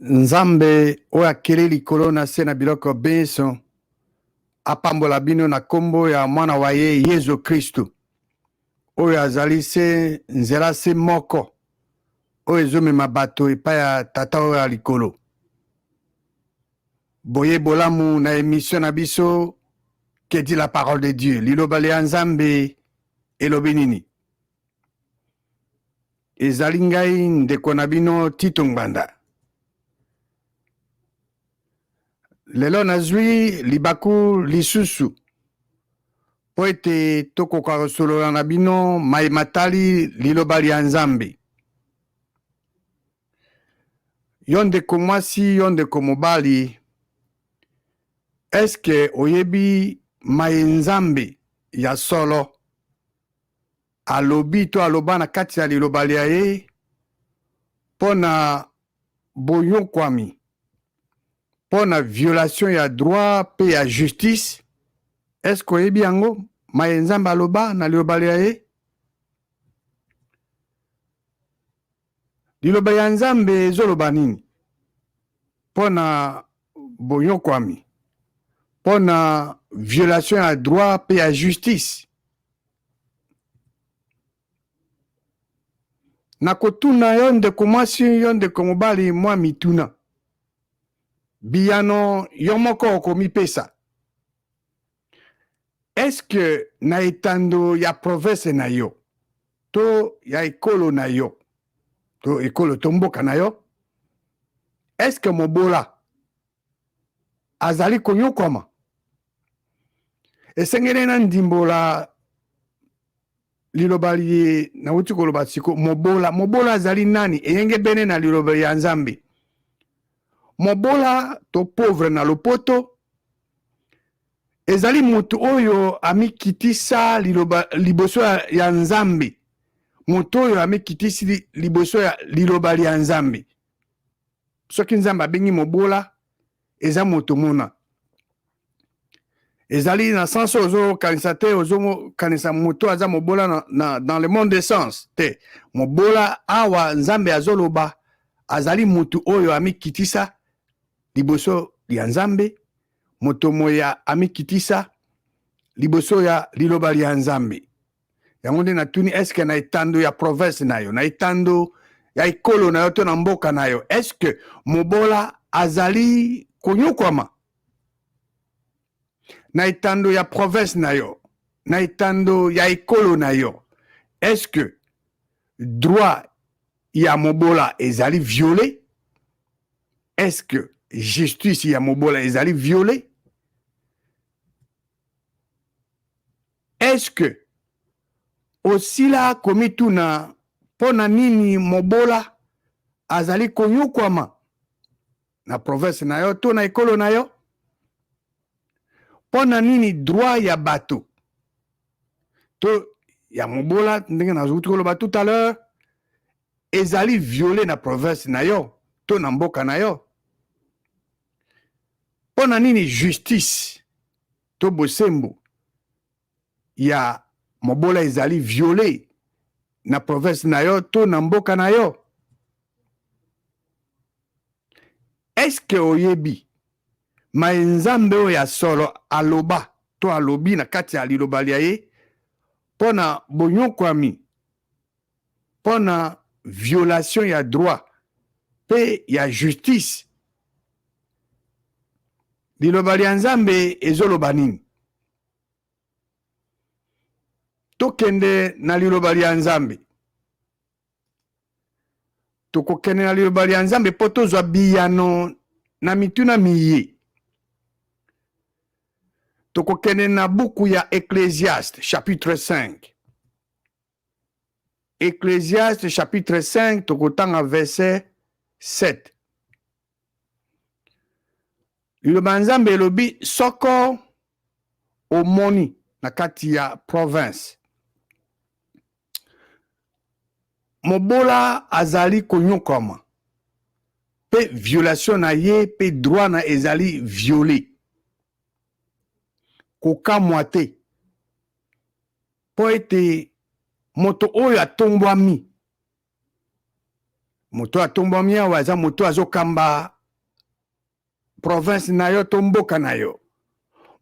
Nzambe oyo akeli likolo na se na biloko benso apambola bino na kombo ya mwana wa ye Yesu Kristu oyo azali se nzela se moko oyo ezomema bato epai ya tata oyo ya likolo. Boye bolamu na émission na biso que dit la parole de Dieu. Liloba ya Nzambe elobi nini? Ezali ngai ndeko na bino Tito Ngbanda. Lelo nazwi libaku lisusu po ete tokoka kosolola na bino mai matali liloba ya Nzambe. Yo ndeko mwasi, yo ndeko mobali, eske oyebi mai Nzambe ya solo alobi to aloba na kati ya liloba ya ye pona boyokwami, pona violation ya droit pe ya justice? Eske oyebi yango mai Nzambe aloba na liloba ya ye? Liloba ya Nzambe ezoloba nini? Pona boyokwami, pona violation ya droit pe ya justice. Nakotuna yo ndeko mwasi, yo ndeko mobali mwa mituna. Biyano yo moko okomipesa. Eske na etando ya province na yo, to ya ekolo na yo, to ekolo to mboka na yo, eske mobola azali konyokwama? Esengeli na ndimbola lilobali na uti koloba siko mobola azali nani? Eyenge bene na liloba ya Nzambe. Mobola to pauvre na lopoto ezali mutu oyo amikitisa liboso ya Nzambe. Mutu oyo amikitisi liboso ya liloba ya Nzambe. Soki Nzambe abengi mobola eza mutu mona. Ezali na sens ozo kanisa te, ozo kanisa mutu aza mobola dans le monde des sens te. Mobola awa Nzambe azoloba azali mutu oyo amikitisa liboso ya Nzambe, mutu moya amikitisa liboso ya liloba ya Nzambe. Yango nde natuni eske na etando ya province na yo, na etando ya ekolo na yo to na mboka na yo, eske mobola azali konyokwama? Na etando ya province na yo, na etando ya ekolo na yo, eske droit ya mobola ezali violé? Eske justice ya mobola ezali violé? Eske osila komituna pona nini mobola azali konyokwama na province na yo to na ekolo na yo? Pona nini droit ya bato to ya mobola ndenge nazuti koloba tout à l'heure ezali violé na province na yo to na mboka na yo? Pona nini justice to bosembo ya mobola ezali violé na province na yo to na mboka na yo? Eske oyebi mai Nzambe oyo ya solo aloba to alobi na kati ya liloba ya ye pona bonyokwami, pona violation ya droit pe ya justice? Liloba ya Nzambe ezoloba nini? Tokende na liloba ya Nzambe. Tokokende na liloba ya Nzambe po tozwa biyano na mituna miye. Tokokende na buku ya Ecclésiaste chapitre 5. Ecclésiaste chapitre 5 tokotanga verset 7. Liloba Nzambe elobi soko omoni na kati ya province mobola azali konyokwama pe violation na ye pe droit na ezali violé, kokamwa te po ete moto oyo atombwami, moto atombwami awa aza moto azokamba province na yo to mboka na yo.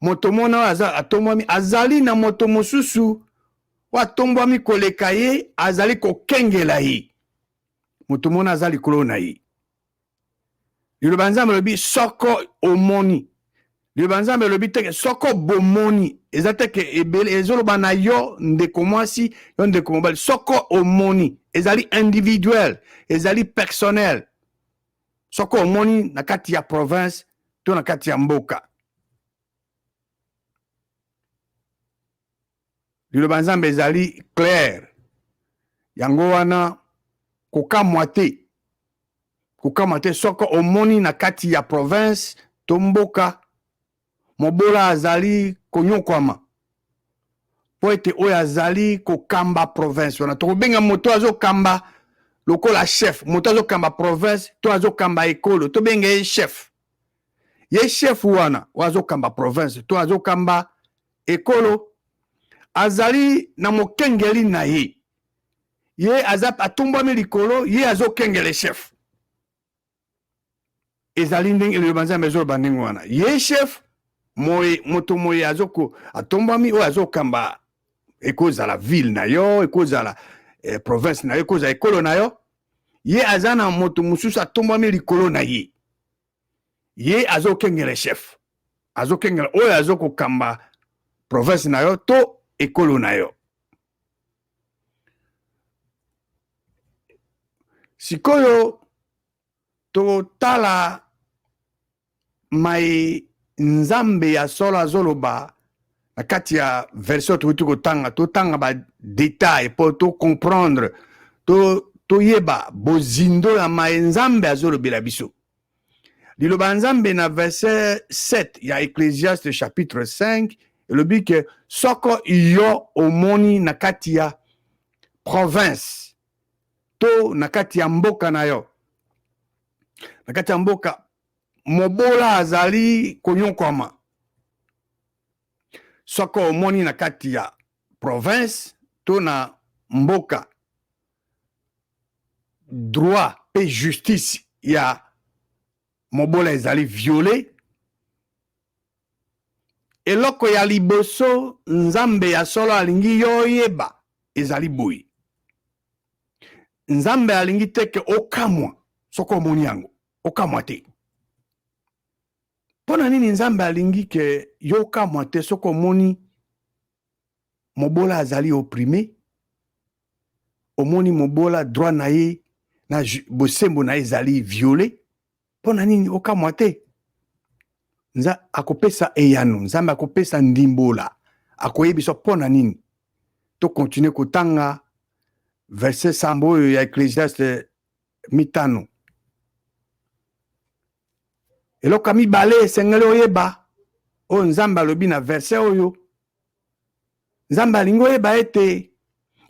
Moto mona atombwami azali na moto mosusu wa tombwami koleka ye azali kokengela ye. Moto mona azali kolo na ye. Liloba Nzambe lobi soko omoni. Liloba Nzambe lobi teke soko bomoni. Eza teke ebele ezoloba na yo ndeko mwasi yo ndeko mobali. Soko omoni. Ezali individuel. Ezali personnel. Soko omoni na kati ya province to na kati ya mboka. Liloba Nzambe ezali clair. Yango wana kokamwa te. Kokamwa te soko omoni na kati ya province to mboka. Mobola azali konyokwama. Po ete oyo azali kokamba province wana. Tokobenga moto azokamba lokola chef. Moto azokamba province to azokamba ekolo. Tobenga ye chef. Ye chef wana azokamba province to azokamba ekolo. Azali na mokengeli na ye. Ye atombwami likolo, ye azokengele chef. Ezali ndenge Liloba Nzambe ezoloba ndenge wana. Ye chef moto moye azoko atombwami oyo azokamba ekozala ville na yo, ekozala province na yo, ekozala ekolo na yo. Ye aza na moto mosusu atombwami likolo na ye. Ye azokengele chef. Azokengele oyo azokokamba province na yo to ekolo na yo. Sikoyo totala mai Nzambe ya solo azoloba na kati ya version totanga ba détail po to comprendre to yeba bozindo ya mai Nzambe azolobela biso. Liloba Nzambe na verset 7 ya Ecclésiaste chapitre 5 elobi ke soko yo omoni na kati ya province to na kati ya mboka na yo. Na kati ya mboka mobola azali konyokwama. Soko omoni na kati ya province to na mboka. Droit et justice ya mobola ezali violé. Eloko ya liboso Nzambe ya solo alingi yo yeba ezali boyi. Nzambe alingi teke okamwa soko omoni yango. Okamwa te. Pona nini Nzambe alingi ke yo okamwa te soko omoni mobola azali opprimé? Omoni mobola droit na ye na bosembo na ye ezali violé? Pona nini okamwa te? Akopesa eyano, Nzambe akopesa ndimbola. Akoyebisa pona nini? To continue kotanga verset sambo ya Ecclésiaste mitano. Eloko mibale esengeli oyeba o Nzambe alobi na verset oyo. Nzambe alingi oyeba ete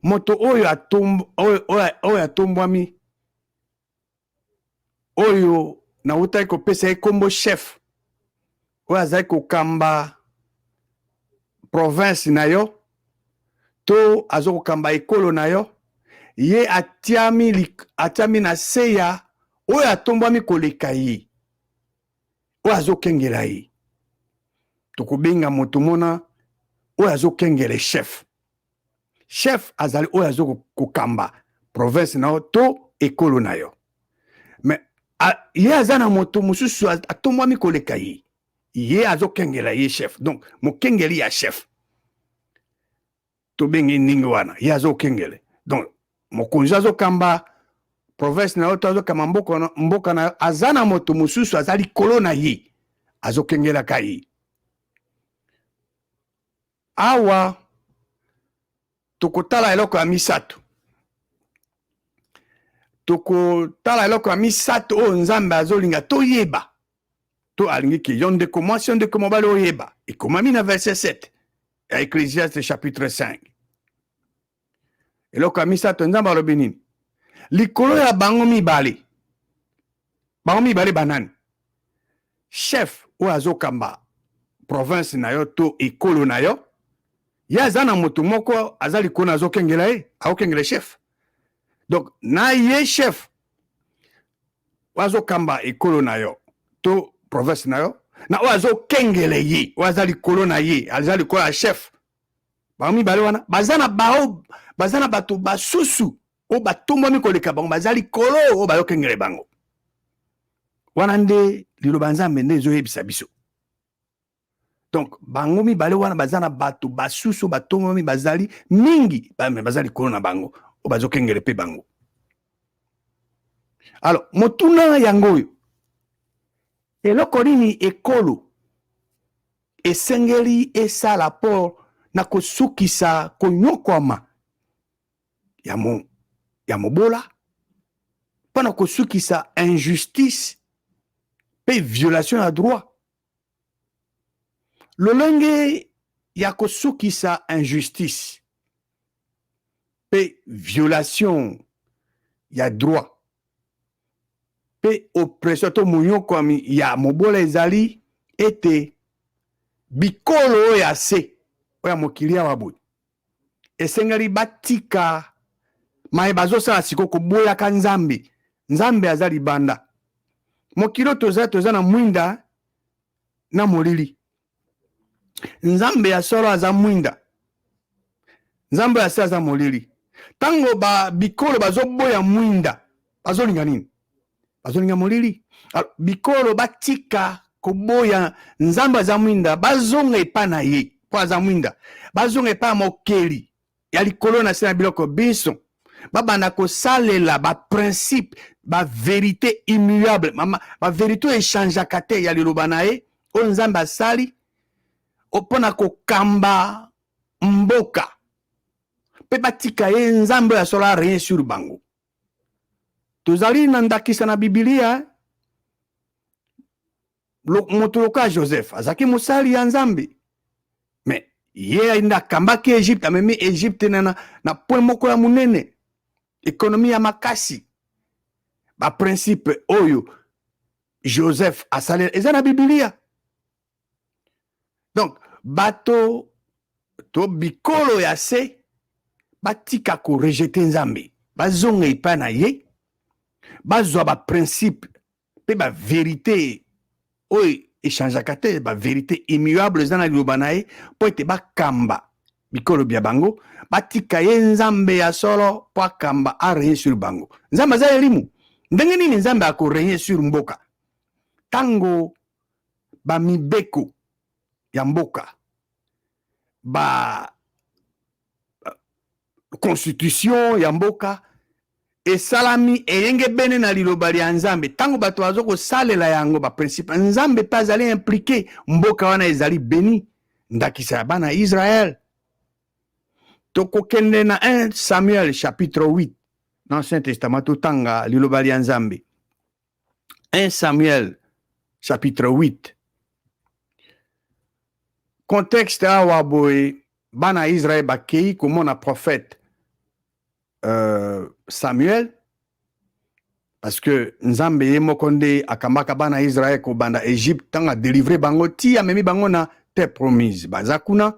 moto oyo atombwami oyo na utaki kopesa ye kombo chef oyo azali kokamba province na yo to azokokamba ekolo na yo, ye atiami na se ya oyo atombwami koleka ye oyo azokengela ye. Tokobenga moto mona oyo azokengele chef. Chef azali oyo azokokamba province na yo to ekolo na yo. Mais ye aza na moto mosusu atombwami koleka ye. Ye azokengela ye chef. Donc mokengeli ya chef. Tobengi ndenge wana ye azokengele. Donc mokonzi azokamba province na yo to azokamba mboka na yo, aza na moto mosusu azali likolo na ye azokengelaka ye. Awa tokotala eloko ya misato. Tokotala eloko ya misato oyo Nzambe azolinga toyeba. To alingi ki yo ndeko mwasi yo ndeko mobali oyeba. Ekomami na verset 7 ya Ecclésiaste chapitre 5. Eloko ya misato Nzambe alobi nini? Likolo ya bango mibale. Bango mibale banani? Chef oyo azokamba province na yo to ekolo na yo. Ye aza na moto moko aza likolo azokengela ye, akokengela chef. Donc na ye chef azokamba ekolo na yo to province na yo na oyo azokengele ye oyo aza likolo na ye aza likolo ya chef bango mibale wana baza na bato basusu oyo batombwami koleka bango baza likolo oyo bazokengele bango wana nde liloba nzambe nde ezoyebisa biso. Donc bango mibale wana baza na bato basusu batombwami bazali mingi baza likolo na bango oyo bazokengele mpe bango. Alors motuna yango oyo eloko nini ekolo esengeli esala po na kosukisa konyokwama ya mobola mpo na kosukisa injustice pe violation ya droit. Lolenge ya kosukisa injustice pe violation ya droit pe oppression to monyokwami ya mobola ezali ete bikolo oyo ya se oyo ya mokili awa boye esengeli batika maye bazosala siko koboyaka nzambe. Nzambe aza libanda mokili toza na mwinda na molili. Nzambe ya solo aza mwinda, nzambe ya se aza molili. Tango bikolo bazoboya mwinda bazolinga nini? Bazolinga molili. Bikolo batika koboya nzambe aza mwinda bazonga epa na ye po aza mwinda, bazonga epa mokeli ya likolo na se na biloko biso babanda kosalela baprincipe baverité immuable baverité oyo echangeaka te ya liloba na ye oyo nzambe asali mpona kokamba mboka mpe batika ye nzambe oyo asola rien sur bango. Tozali na ndakisa na bibilia moto loka Joseph azaki mosali ya nzambe me ye nda akambaki Egypte amemi Egypte na point moko ya munene ekonomi ya makasi. Baprincipe oyo Joseph asali eza na bibilia. Donc bato to bikolo ya se batika ko rejete nzambe bazonga epa na ye bazwa baprincipe pe baverité oyo echangeaka te baverité immuable eza na liloba na ye mpo ete bakamba bikolo bya bango batika ye nzambe ya solo mpo akamba areye sur bango. Nzambe aza elimu ndenge nini nzambe akoreye sur mboka tango bamibeko ya mboka constitution ya mboka esalami eyenge bene na liloba lya nzambe tango bato bazo kosalela yango baprincipe nzambe mpe azali implike mboka wana ezali beni. Ndakisa ya bana Israel tokokende na 1 Samuel chapitre 8 dans l'Ancien Testament totanga liloba lya nzambe. 1 Samuel chapitre 8 contexte awa boye bana Israel bakei komona prophète Samuel parce que nzambe ye moko nde akambaka bana Israel kobanda Egypte tanga délivrer bango ti amemi bango na terre promise baza kuna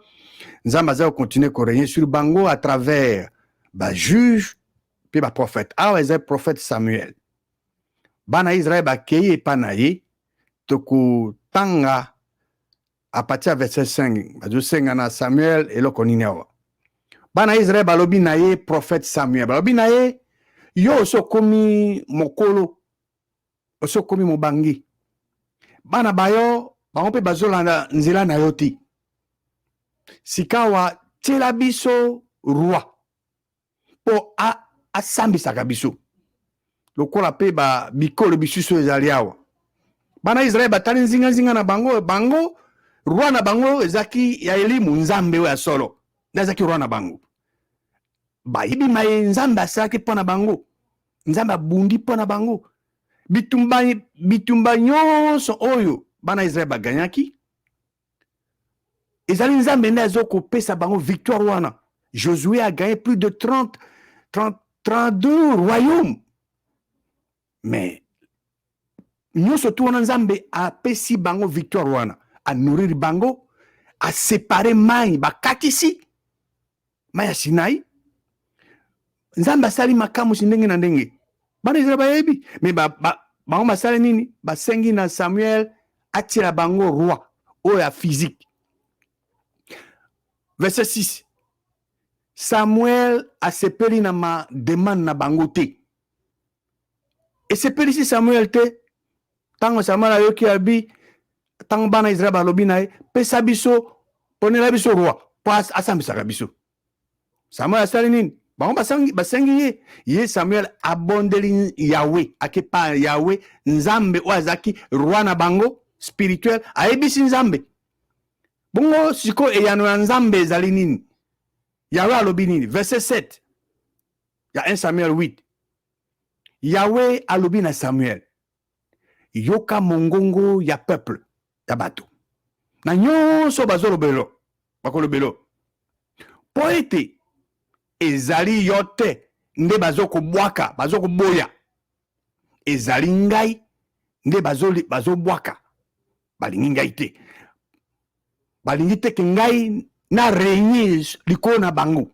nzambe aza continuer ko régner sur bango à travers ba juge puis ba prophète awa ezali prophète Samuel. Bana Israel bakei epa na ye tokotanga à partir du verset 5 bazosenga na Samuel eloko nini awa bana Israel balobi na ye prophète Samuel balobi na ye yo osokomi mokolo osokomi mobangi bana bayo bango mpe bazolanda nzela na yo te sikawa tiela biso roi mpo asambisaka biso lokola mpe bikolo bisusu ezali awa. Bana Israel batali nzinga na bango roi na bango ezaki ya elimu nzambe oyo ya solo ezaki roi na bango bayibi maye nzambe asalaki mpo na bango nzambe abundi mpo na bango bitumba nyonso oyo bana Israel baganyaki ezali nzambe nde azokopesa bango victoire wana. Josué a gagné plus de 32 royaumes mais nyonso tu wana nzambe apesi bango victoire wana a nourrir bango a séparer mai bakatisi mai ya Sinai nzambe asali makamusi ndenge na ndenge bana Israel bayebi mais bango basali nini basengi na Samuel atira bango roi oya physique. Verset 6. Samuel a sepeli na ma demande na bango te. Et sepeli si Samuel te. Tango Samuel a yoki abi. Tango bana Israël balobi na ye. Pesa biso. Ponela biso roi. Po asambisaka biso. Samuel a sali nini. Bango basengi ye. Ye Samuel abondeli Yahweh. Ake pa Yahweh. Nzambe oazaki roi na bango. Spirituel. Aebisi nzambe. Bongo siko eyano ya nzambe ezali nini. Yahweh alobi nini. Verset 7. Ya 1 Samuel 8. Yahweh alobi na Samuel. Yoka mongongo ya peuple. Ya bato. Na nyonso bazolobelo. Bakolobelo. Po ete ezali yote nde bazoko bwaka, bazoko boya. Ezali ngai nde bazobwaka. Balingi ngai te. Balingi te ke ngai na régner liko na bango.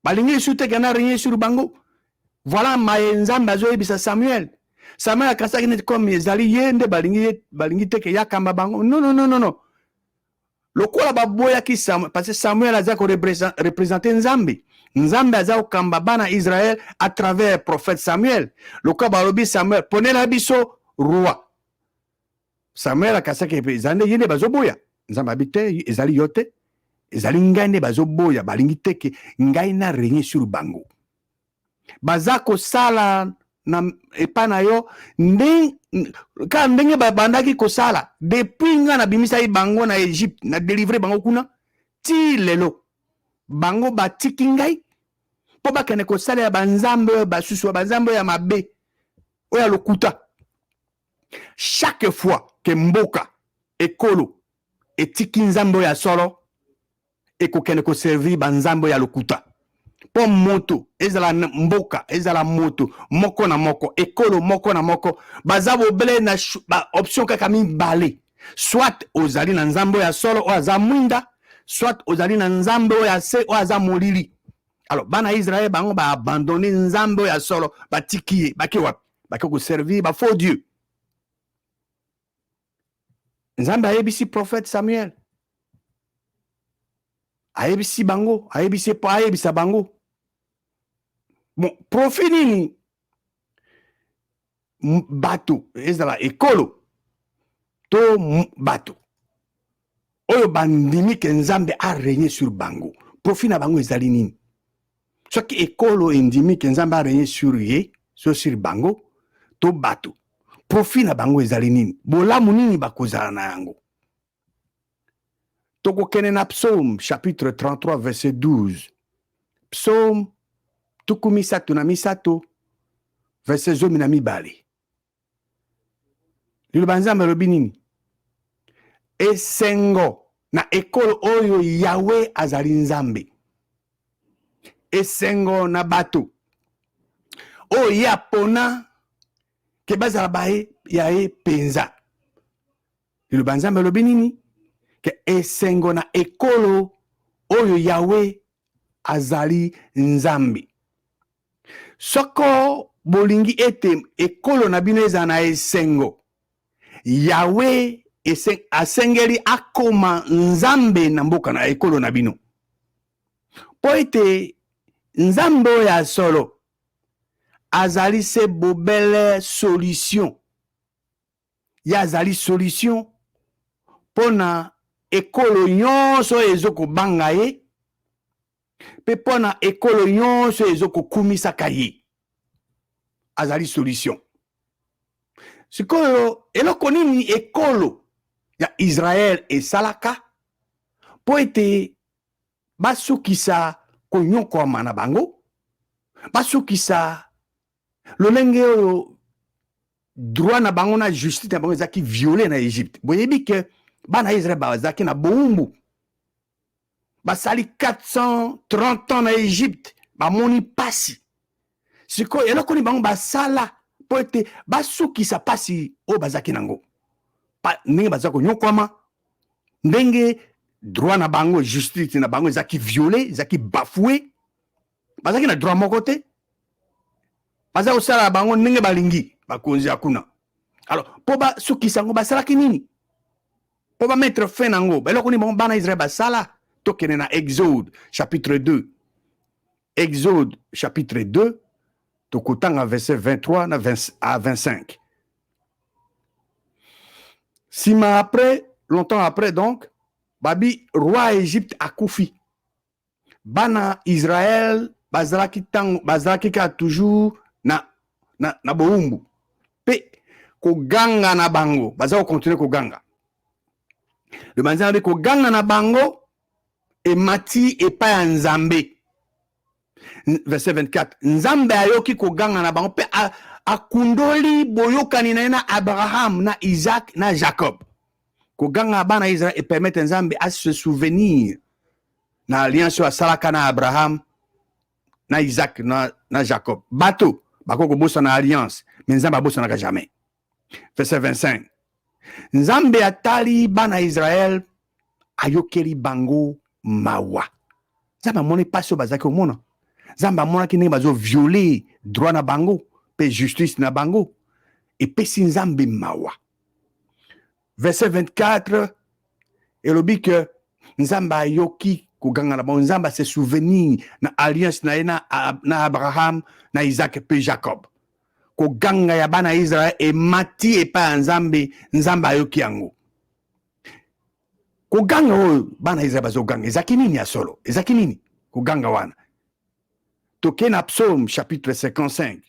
Balingi su te ke na régner sur bango. Voilà ma nzambe azoyebisa Samuel. Samuel akasaki neti comme ezali ye nde balingi te ke yakamba bango. Non, non, non, non, non. Lokola baboya ki Samuel, parce que Samuel aza ko représenter Nzambe. Nzambe aza okamba bana Israël à travers prophète Samuel. Lokola balobi Samuel, ponela biso roi. Samuel akasaki ezande yende bazoboya. Nzambe abite ezali yote. Ezali ngai nde bazoboya, balingi te ke ngai na régner sur bango. Bazako sala na epana yo ka ndenge babandaki kosala depuis nga na bimisa yi bango na Egypte na délivrer bango kuna ti lelo bango batiki ngai po bakene kosala ya banzambe basusu banzambe ya mabe oya lokuta. Chaque fois que mboka ekolo etiki nzambe ya solo ekokene ko servir banzambe ya lokuta. Po moto ezala mboka ezala moto moko na moko ekolo moko na moko bazabo bele na option kaka mibale, soit ozali na nzambe ya solo o aza mwinda, soit ozali na nzambe ya se o aza molili. Alors bana Israël bango ba abandonner nzambe ya solo batiki baki wapi baki ko servir ba faux dieu. Nzambe ayebisi prophète Samuel ayebisi bango ayebisi po ayebisa bango. Bon, profit nini bato ezala ekolo to bato oyo bandimi ke nzambe a régner sur bango. Profit na bango ezali nini. Soki ekolo endimi ke nzambe a régner sur ye so sur bango to bato. Profit na bango ezali nini. Bolamu nini bakozala na yango. Toko kene na Psaume chapitre 33 verset 12. Psaume tuku misato na misato verset zomi na mibale. Liloba nzambe lobi nini. Esengo na ekolo oyo Yahweh azali nzambe. Esengo na bato oyo yapona ke bazala bae yae penza. Liloba nzambe lobi nini. Ke esengo na ekolo oyo Yahweh azali nzambe. Soko bolingi ete ekolo na bino eza na esengo. Yahweh asengeli akoma nzambe na mboka na ekolo na bino. Po ete nzambe ya solo azali se bobele solution. Ya azali solution pona ekolo nyonso ezoko banga ye. Pe pona ekolo nyonso ezoko kumisaka ye. Azali solution. Sikoyo eloko nini ekolo ya Israël esalaka po ete basukisa konyokwama na bango, basukisa lolenge oyo droit na bango na justice na bango ezaki violé na Egypte. Boyebi ke bana Israël bazaki na boumbu. Basali 430 ans na Egypte, bamoni pasi. Siko eloko ni bango basala po ete basukisa pasi o bazaki nango. Ndenge bazako nyokwama, ndenge droit na bango, justice na bango ezaki violé, ezaki bafoué. Bazaki na droit moko te. Bazako sala bango ndenge balingi, bakonzi akuna. Alors, po basukisa ngo basalaki nini? pour pas mettre fin en haut. Alors qu'on est bon, bana Israël basala. Donc on est dans Exode chapitre 2. Exode chapitre 2. Donc autant verset 23 à 25. Sima après, longtemps après donc, babi roi Égypte a koufi. Bana Israël bazalaki ka toujours na boumbu. Pe ko ganga na bango, bazao continuer ko ganga. Le manzana ko ganga na bango et mati et pas nzambe. Verset 24. Nzambe ayoki ko ganga na bango pe akundoli boyokani na Abraham, na Isaac, na Jacob. Ko ganga bana Israël et permettre nzambe à se souvenir na alliance wa salaka na Abraham, na Isaac, na Jacob. Bateau, bako ko bossa na alliance, mais nzambe bossa na jamais. Verset 25. Nzambe atali bana Israël ayokeli bango mawa. Nzambe moni paso bazaki omona. Nzambe mona ki bazo violer droit na bango, pe justice na bango. Et pe si nzambe mawa. Verset 24, elobi que nzambe ayoki kuganga na bango, nzambe se souvenir na alliance na Abraham, na Isaac pe Jacob. Kuganga ya bana Israël et mati et pas nzambe ayoki yango. Kuganga o bana Israël bazo ganga ezaki nini ya solo, ezaki nini kuganga wana. Toke na Psaume chapitre 55.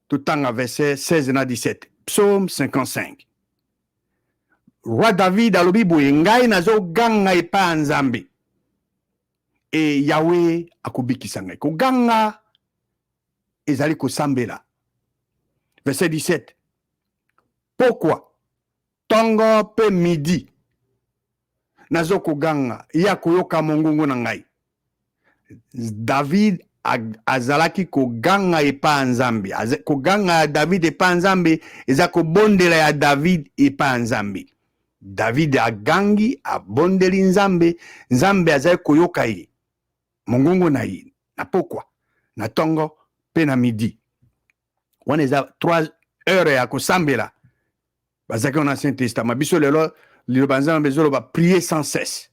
Tout en verset 16 na 17. Psaume 55. Roi David alobi boye ngai nazo ganga et pas nzambe. Et Yahweh akubikisa ngai. Kuganga ezali kosambela. Verset 17. Pourquoi? Tongo pe midi. Nazo kuganga. Ya koyoka mongongo na ngai. David azalaki koganga epa nzambe. Koganga David epa nzambe. Eza kobondela ya David epa nzambe. David agangi abondeli nzambe. Nzambe azali koyoka ye. Mongongo na ye. Na pourquoi? Na tongo pe na midi. Wana eza 3 heures ya kosambela. Bazaki en Ancien Testament. Biso lelo liloba nzambe zoloba prier sans cesse.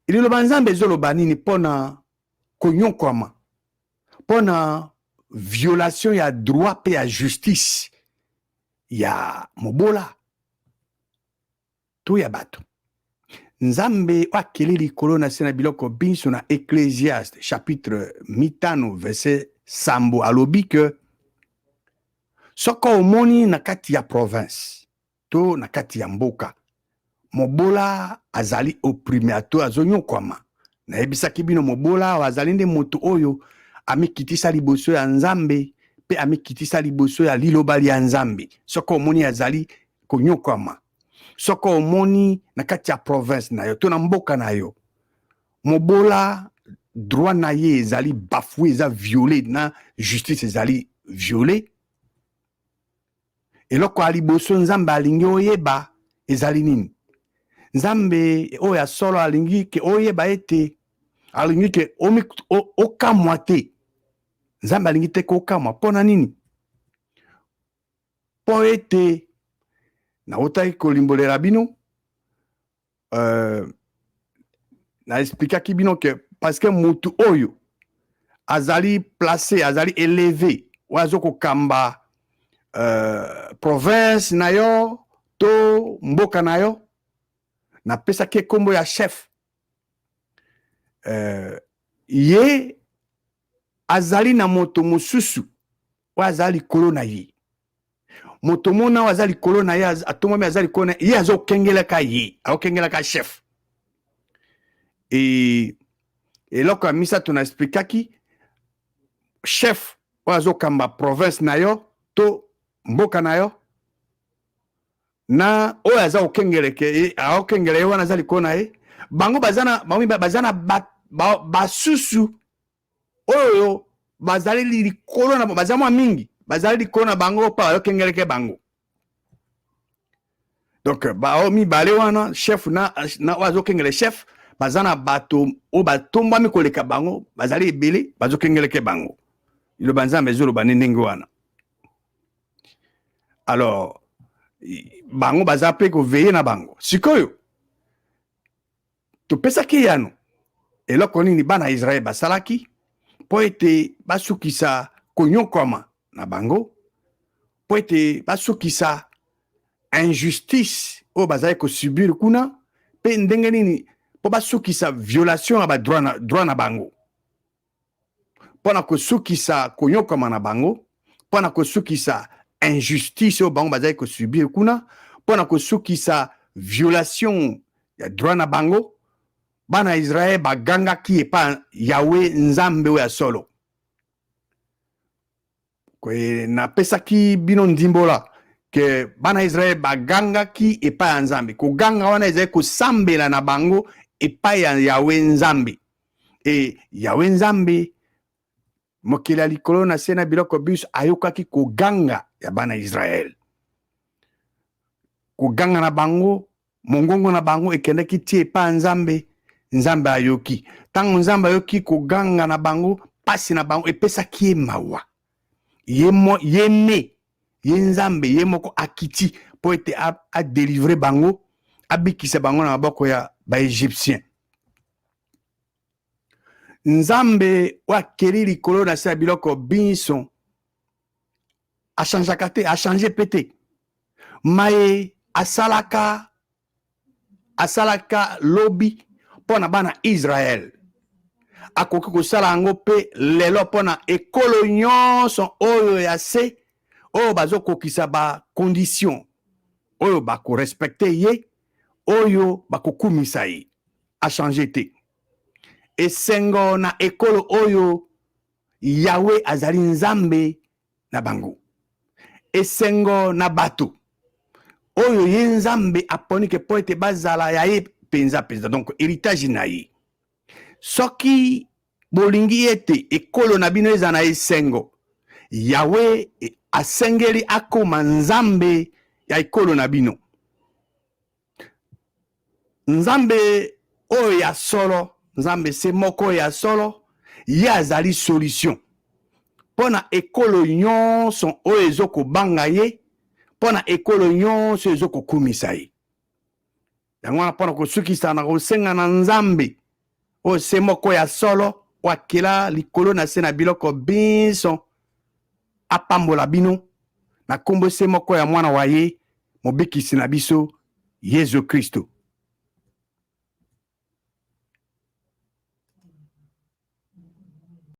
Liloba nzambe zoloba nini pona konyokwama. Pona violation ya droit pe ya justice. Ya mobola. To ya bato. Nzambe wakeli likolo na sena biloko binso na Ecclésiaste chapitre mitano verset sambo alobi que soko omoni na kati ya province to na kati ya mboka mobola azali opprimé ato azonyokwama na ebisaki bino mobola azali nde moto oyo amikitisa liboso ya nzambe pe amikitisa liboso ya liloba ya nzambe soko omoni azali konyokwama soko omoni na kati ya province na yo to na mboka na yo mobola droit na ye ezali bafoué eza violé na justice ezali violé eloko ya liboso nzambe alingi oyeba ezali nini nzambe oyo asolo alingi ke oyeba ete alingi ke okamwa te nzambe alingi te kokamwa mpona nini mpo ete nautaki kolimbolela bino na explikaki bino ke parce que mutu oyo azali placé azali élevé oyo kokamba province na yo to mboka na yo napesaki kombo ya chef ye azali na moto mosusu oyo azali likolo na ye moto mona oyo azali likolo na ye atomami azali likolo na ye azokengelaka ye azokengelaka chef eloko ya misato na explikaki chef oyo azokamba province na yo to mboka na yo na oyo aza okengeleke aokengele ye wana aza likolo na ye bango bazana basusu oyo bazali likolo na baza mwa mingi bazali likolo na bango pa aokengeleke bango donc mibale wana chef na oyo azokengele chef bazana bato o batombami koleka bango bazali ebele bazokengeleke bango liloba nzambe ezoloba ndenge wana alors bango baza pe ko veiller na bango sikoyo topesaki yano eloko nini bana Israel basalaki po ete basukisa konyokoma na bango po ete basukisa injustice oyo bazali kosubir kuna pe ndenge nini po basukisa violation ya droit na bango mpona kosukisa konyokoma na bango mpona kosukisa injustice oyo bango bazali kosubir kuna mpona kosukisa violation ya droit na bango bana Israel bagangaki epa Yawe nzambe oyo ya solo kwe napesaki bino ndimbola ke bana Israel bagangaki epa ya nzambe koganga wana ezali kosambela na bango epa ya Yawe nzambe e Yawe nzambe mokili ya likolo na se na biloko biso ayokaki koganga ya bana Israel koganga na bango mongongo na bango ekendaki tie epa ya nzambe nzambe ayoki tango nzambe ayoki koganga na bango pasi na bango epesaki ye mawa ye nzambe ye moko akiti po ete adelivre bango abikisa bango na maboko ya baegyptien nzambe wakeli likolo na se ya biloko biso achangeaka te achange pe te maye asalaka lobi mpona bana Israel akoki kosala yango mpe lelo mpona ekolo nyonso oyo ya se oyo bazokokisa bakondition oyo bakorespecte ye oyo bakokumisa ye achange te esengo na ekolo oyo Yawe azali nzambe na bango esengo na bato oyo ye nzambe aponike po ete bazala ya ye penza donc héritage na ye soki bolingi ete ekolo na bino eza na esengo Yawe asengeli akoma nzambe ya ekolo na bino nzambe oyo ya solo nzambe se moko ya solo ye azali solution mpona ekolo nyonso oyo ezokobanga ye mpona ekolo nyonso ezokokumisa ye yango wana mpona kosukisa na kosenga na nzambe oyo se moko ya solo wakela likolo na se na biloko biso apambola bino na kombo se moko ya mwana wa ye mobikisi na biso Yesu Kristo